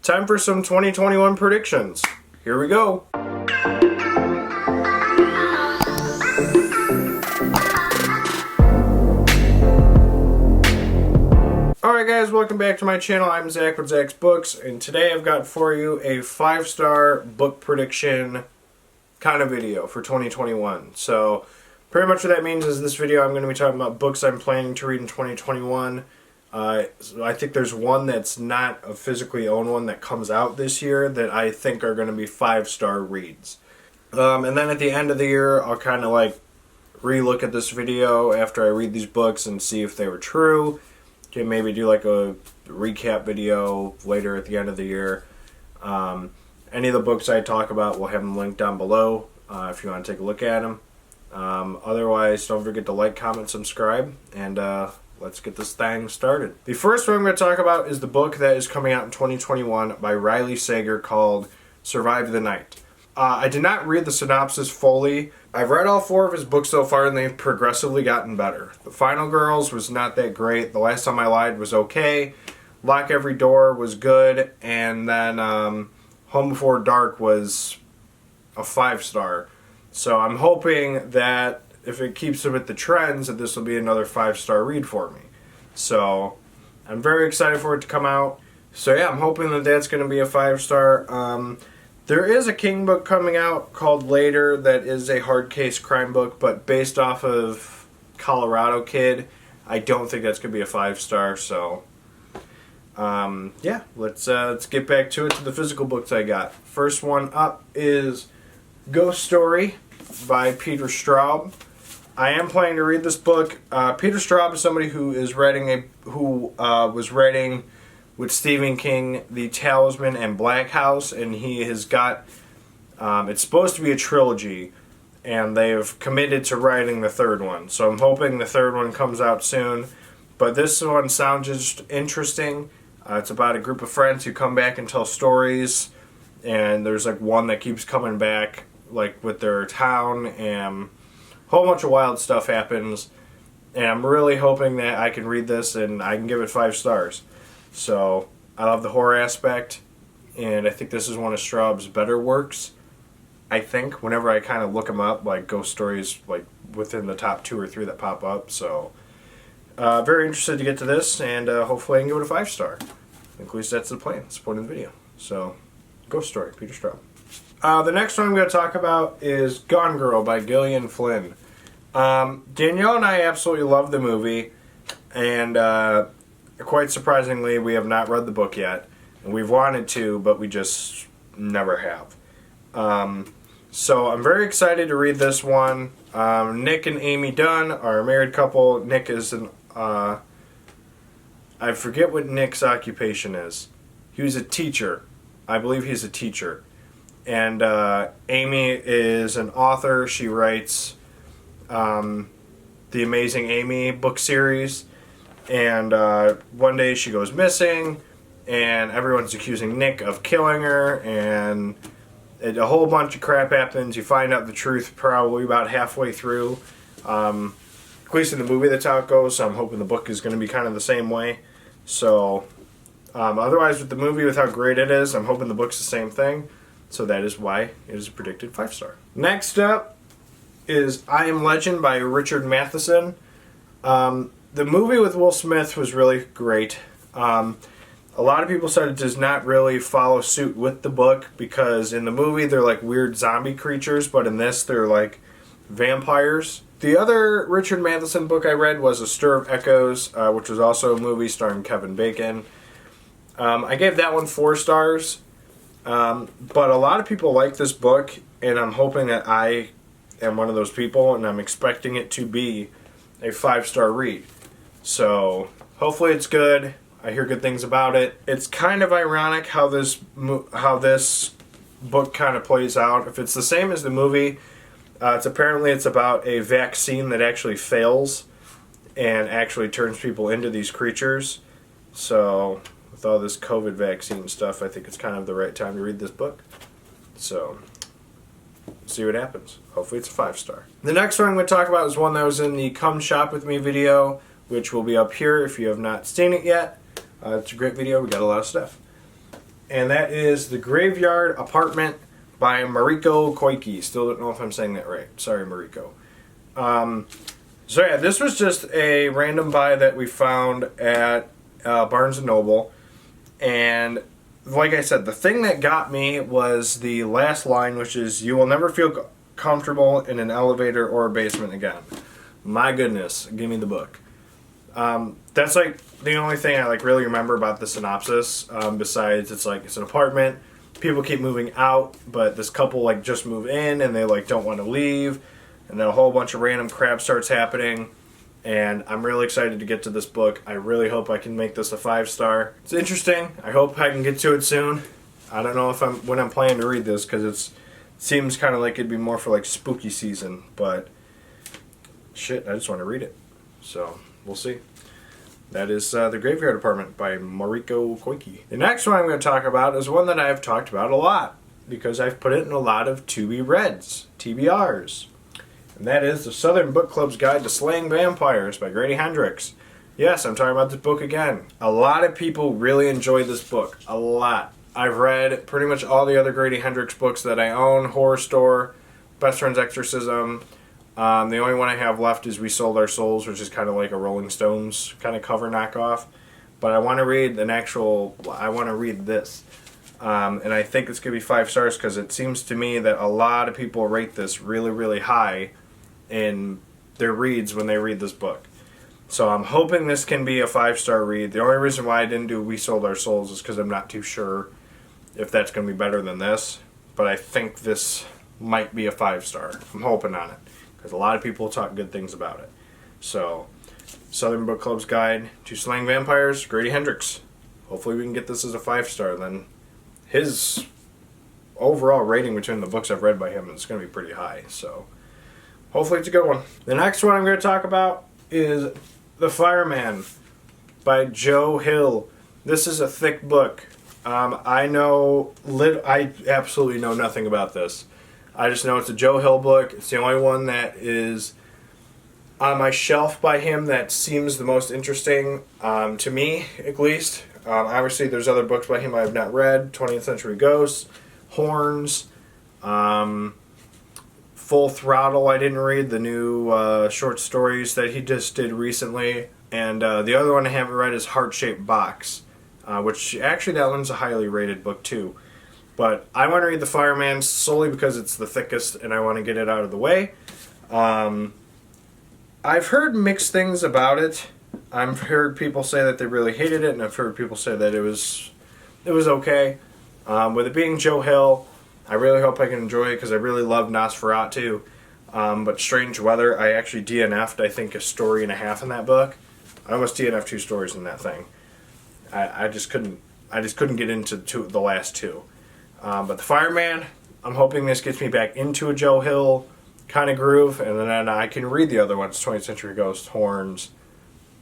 Time for some 2021 predictions. Here we go. Alright guys, welcome back to my channel. I'm Zach with Zacks Books, and today I've got for you a 5-star book prediction kind of video for 2021. So pretty much what that means is this video I'm going to be talking about books I'm planning to read in 2021. I think there's one that's not a physically owned one that comes out this year that I think are going to be 5-star reads. And then at the end of the year, I'll kind of like re-look at this video after I read these books and see if they were true. Okay, maybe do like a recap video later at the end of the year. Any of the books I talk about, we'll have them linked down below if you want to take a look at them. Otherwise, don't forget to like, comment, subscribe, and let's get this thing started. The first one I'm going to talk about is the book that is coming out in 2021 by Riley Sager called Survive the Night. I did not read the synopsis fully. I've read all 4 of his books so far and they've progressively gotten better. The Final Girls was not that great. The Last Time I Lied was okay. Lock Every Door was good. And then Home Before Dark was a 5-star. So I'm hoping that if it keeps with the trends, that this will be another 5-star read for me. So I'm very excited for it to come out. So yeah, I'm hoping that that's going to be a 5-star. There is a King book coming out called Later that is a hard case crime book, but based off of Colorado Kid, I don't think that's going to be a 5-star. So yeah, let's get back to it, to the physical books I got. First one up is Ghost Story by Peter Straub. I am planning to read this book. Peter Straub is somebody who is was writing with Stephen King The Talisman and Black House, and he has got it's supposed to be a trilogy, and they've committed to writing the 3rd one. So I'm hoping the 3rd one comes out soon. But this one sounds just interesting. It's about a group of friends who come back and tell stories, and there's like one that keeps coming back, like with their town, and a whole bunch of wild stuff happens. And I'm really hoping that I can read this and I can give it 5 stars. So I love the horror aspect, and I think this is one of Straub's better works. I think whenever I kind of look them up, like Ghost Stories, like within the top 2 or 3 that pop up. So very interested to get to this, and hopefully I can give it a 5-star. I think at least that's the plan. That's the point of the video. So Ghost Story, Peter Straub. The next one I'm going to talk about is Gone Girl by Gillian Flynn. Danielle and I absolutely love the movie, and quite surprisingly, we have not read the book yet. And we've wanted to, but we just never have. So I'm very excited to read this one. Nick and Amy Dunn are a married couple. Nick is an... I forget what Nick's occupation is. He was a teacher. I believe he's a teacher. And Amy is an author. She writes the Amazing Amy book series. And one day she goes missing, and everyone's accusing Nick of killing her, and a whole bunch of crap happens. You find out the truth probably about halfway through. At least in the movie, that's how it goes. So I'm hoping the book is going to be kind of the same way. So otherwise, with the movie, with how great it is, I'm hoping the book's the same thing. So that is why it is a predicted 5-star. Next up is I Am Legend by Richard Matheson. The movie with Will Smith was really great. A lot of people said it does not really follow suit with the book, because in the movie they're like weird zombie creatures, but in this they're like vampires. The other Richard Matheson book I read was A Stir of Echoes, which was also a movie starring Kevin Bacon. I gave that one 4 stars, but a lot of people like this book, and I'm hoping that I am one of those people, and I'm expecting it to be a 5-star read. So hopefully it's good. I hear good things about it. It's kind of ironic how this book kind of plays out. If it's the same as the movie, it's about a vaccine that actually fails and actually turns people into these creatures. So with all this COVID vaccine stuff, I think it's kind of the right time to read this book. So see what happens. Hopefully it's a 5-star. The next one I'm going to talk about is one that was in the Come Shop With Me video, which will be up here if you have not seen it yet. It's a great video. We got a lot of stuff. and that is The Graveyard Apartment by Mariko Koike. Still don't know if I'm saying that right. Sorry, Mariko. So yeah, this was just a random buy that we found at Barnes & Noble, and like I said, the thing that got me was the last line, which is, "You will never feel comfortable in an elevator or a basement again." My goodness, give me the book. That's like the only thing I like really remember about the synopsis. Besides, it's like it's an apartment. People keep moving out, but this couple like just move in and they like don't want to leave, and then a whole bunch of random crap starts happening. And I'm really excited to get to this book. I really hope I can make this a 5-star. It's interesting. I hope I can get to it soon. I don't know if when I'm planning to read this, because it seems kind of like it'd be more for like spooky season, but shit, I just want to read it. So we'll see. That is The Graveyard Apartment by Mariko Koike. The next one I'm going to talk about is one that I've talked about a lot because I've put it in a lot of to-be-reads, TBRs. And that is The Southern Book Club's Guide to Slang Vampires by Grady Hendrix. Yes, I'm talking about this book again. A lot of people really enjoyed this book. A lot. I've read pretty much all the other Grady Hendrix books that I own. Horror Store, Best Friend's Exorcism. The only one I have left is We Sold Our Souls, which is kind of like a Rolling Stones kind of cover knockoff. But I want to read I want to read this. And I think it's going to be 5 stars because it seems to me that a lot of people rate this really, really high in their reads when they read this book. So I'm hoping this can be a 5-star read. The only reason why I didn't do We Sold Our Souls is because I'm not too sure if that's going to be better than this. But I think this might be a 5-star. I'm hoping on it because a lot of people talk good things about it. So, Southern Book Club's Guide to Slang Vampires, Grady Hendrix. Hopefully we can get this as a 5-star. Then his overall rating between the books I've read by him is going to be pretty high. So hopefully it's a good one. The next one I'm going to talk about is The Fireman by Joe Hill. This is a thick book. I absolutely know nothing about this. I just know it's a Joe Hill book. It's the only one that is on my shelf by him that seems the most interesting, to me at least. Obviously there's other books by him I have not read. 20th Century Ghosts, Horns, Full Throttle I didn't read, the new short stories that he just did recently. And the other one I haven't read is Heart-Shaped Box, which actually that one's a highly rated book too. But I want to read The Fireman solely because it's the thickest and I want to get it out of the way. I've heard mixed things about it. I've heard people say that they really hated it, and I've heard people say that it was okay. With it being Joe Hill, I really hope I can enjoy it because I really love Nosferatu. But Strange Weather, I actually DNF'd, I think, a story and a half in that book. I almost DNF'd 2 stories in that thing. I just couldn't get into the last 2. But The Fireman, I'm hoping this gets me back into a Joe Hill kind of groove, and then I can read the other ones, 20th Century Ghost, Horns,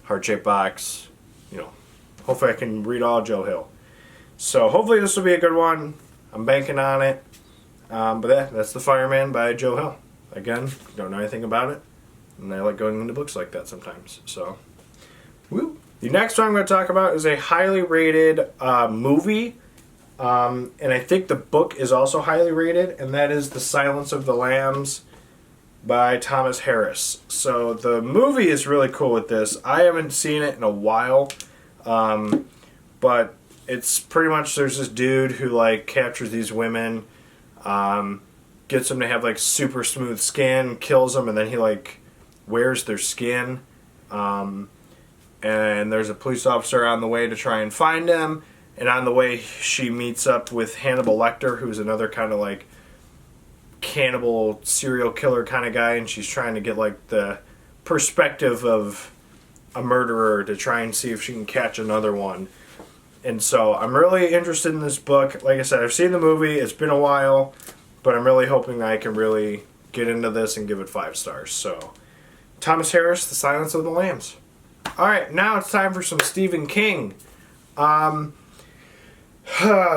Heart-Shaped Box. Hopefully I can read all Joe Hill. So hopefully this will be a good one. I'm banking on it. But that's The Fireman by Joe Hill. Again, don't know anything about it, and I like going into books like that sometimes. So, woo. The next one I'm going to talk about is a highly rated movie. And I think the book is also highly rated, and that is The Silence of the Lambs by Thomas Harris. So the movie is really cool with this. I haven't seen it in a while, but it's pretty much there's this dude who like captures these women, gets them to have like super smooth skin, kills them, and then he like wears their skin. And there's a police officer on the way to try and find him. And on the way, she meets up with Hannibal Lecter, who's another kind of like cannibal serial killer kind of guy, and she's trying to get like the perspective of a murderer to try and see if she can catch another one. And so I'm really interested in this book. Like I said, I've seen the movie. It's been a while, but I'm really hoping I can really get into this and give it 5 stars. So, Thomas Harris, The Silence of the Lambs. All right, now it's time for some Stephen King.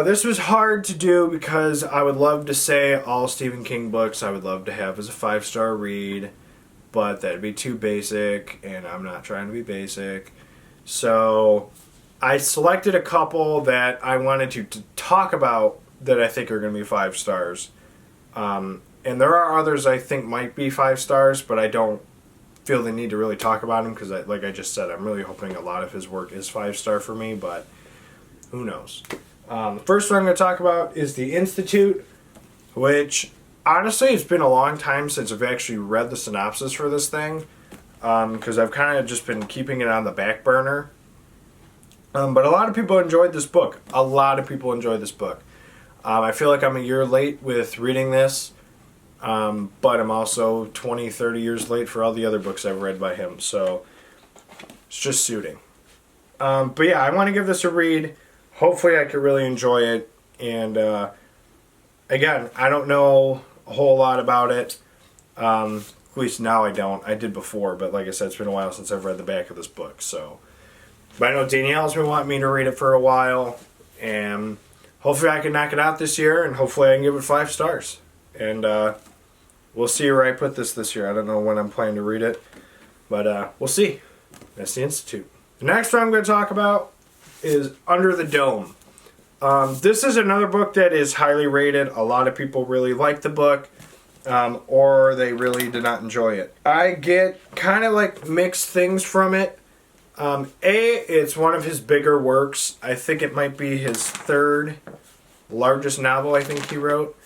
This was hard to do because I would love to say all Stephen King books I would love to have as a 5-star read, but that'd be too basic, and I'm not trying to be basic. So I selected a couple that I wanted to talk about that I think are going to be 5 stars. And there are others I think might be 5 stars, but I don't feel the need to really talk about him because, like I just said, I'm really hoping a lot of his work is 5-star for me, but who knows. The first one I'm going to talk about is The Institute, which honestly it's been a long time since I've actually read the synopsis for this thing, because I've kind of just been keeping it on the back burner. But a lot of people enjoyed this book. A lot of people enjoyed this book. I feel like I'm a year late with reading this, but I'm also 20, 30 years late for all the other books I've read by him, so it's just suiting. But yeah, I want to give this a read. Hopefully I could really enjoy it, and again, I don't know a whole lot about it. At least now I don't. I did before, but like I said, it's been a while since I've read the back of this book, so... But I know Danielle's been wanting me to read it for a while, and hopefully I can knock it out this year, and hopefully I can give it 5 stars. And we'll see where I put this year. I don't know when I'm planning to read it, but we'll see. That's The Institute. The next one I'm going to talk about is Under the Dome. This is another book that is highly rated. A lot of people really like the book, or they really did not enjoy it. I get kind of like mixed things from it. It's one of his bigger works. I think it might be his 3rd largest novel I think he wrote,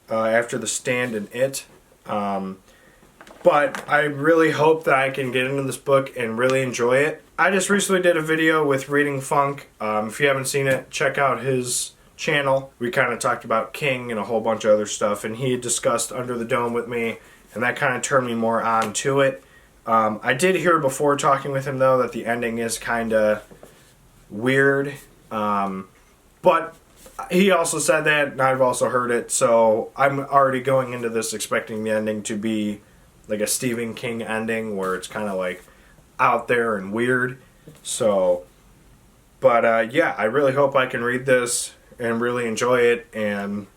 after The Stand and It. But I really hope that I can get into this book and really enjoy it. I just recently did a video with Reading Funk. If you haven't seen it, check out his channel. We kind of talked about King and a whole bunch of other stuff, and he discussed Under the Dome with me, and that kind of turned me more on to it. I did hear before talking with him, though, that the ending is kind of weird. But he also said that, and I've also heard it, so I'm already going into this expecting the ending to be like a Stephen King ending, where it's kind of like out there and weird. So, but yeah, I really hope I can read this and really enjoy it and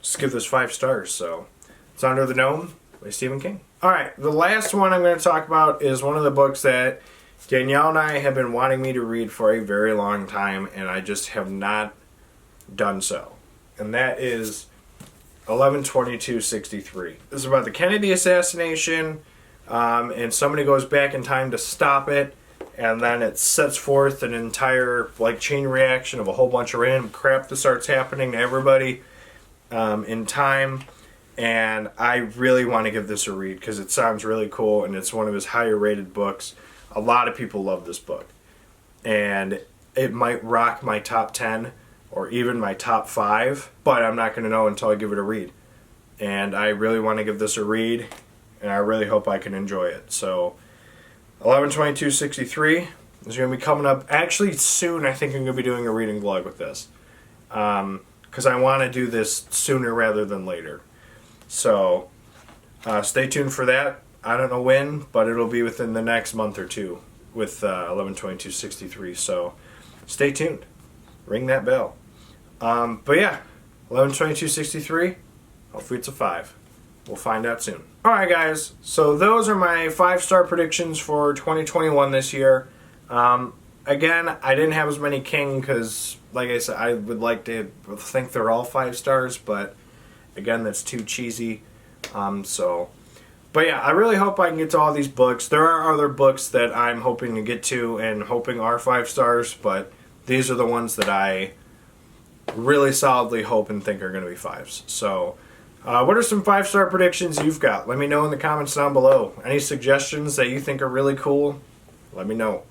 just give this 5 stars. So, it's Under the Dome by Stephen King. Alright, the last one I'm going to talk about is one of the books that Danielle and I have been wanting me to read for a very long time, and I just have not done so. And that is 11/22/63. This is about the Kennedy assassination, and somebody goes back in time to stop it, and then it sets forth an entire like chain reaction of a whole bunch of random crap that starts happening to everybody in time. And I really want to give this a read because it sounds really cool, and it's one of his higher rated books. A lot of people love this book, and it might rock my top 10 or even my top 5, but I'm not going to know until I give it a read. And I really want to give this a read, and I really hope I can enjoy it. So 11/22/63 is going to be coming up actually soon. I think I'm going to be doing a reading vlog with this, because I want to do this sooner rather than later. So, stay tuned for that. I don't know when, but it'll be within the next month or two with 11/22/63. So, stay tuned. Ring that bell. But yeah, 11/22/63. Hopefully it's a 5. We'll find out soon. Alright guys, so those are my 5-star predictions for 2021 this year. Again, I didn't have as many King because, like I said, I would like to think they're all 5 stars, but again, that's too cheesy. But yeah, I really hope I can get to all these books. There are other books that I'm hoping to get to and hoping are 5 stars, but these are the ones that I really solidly hope and think are going to be 5s. So, what are some 5-star predictions you've got? Let me know in the comments down below. Any suggestions that you think are really cool? Let me know.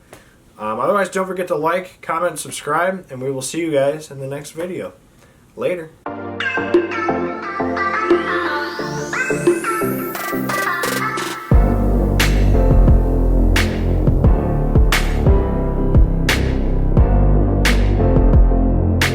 Otherwise, don't forget to like, comment, and subscribe, and we will see you guys in the next video. Later.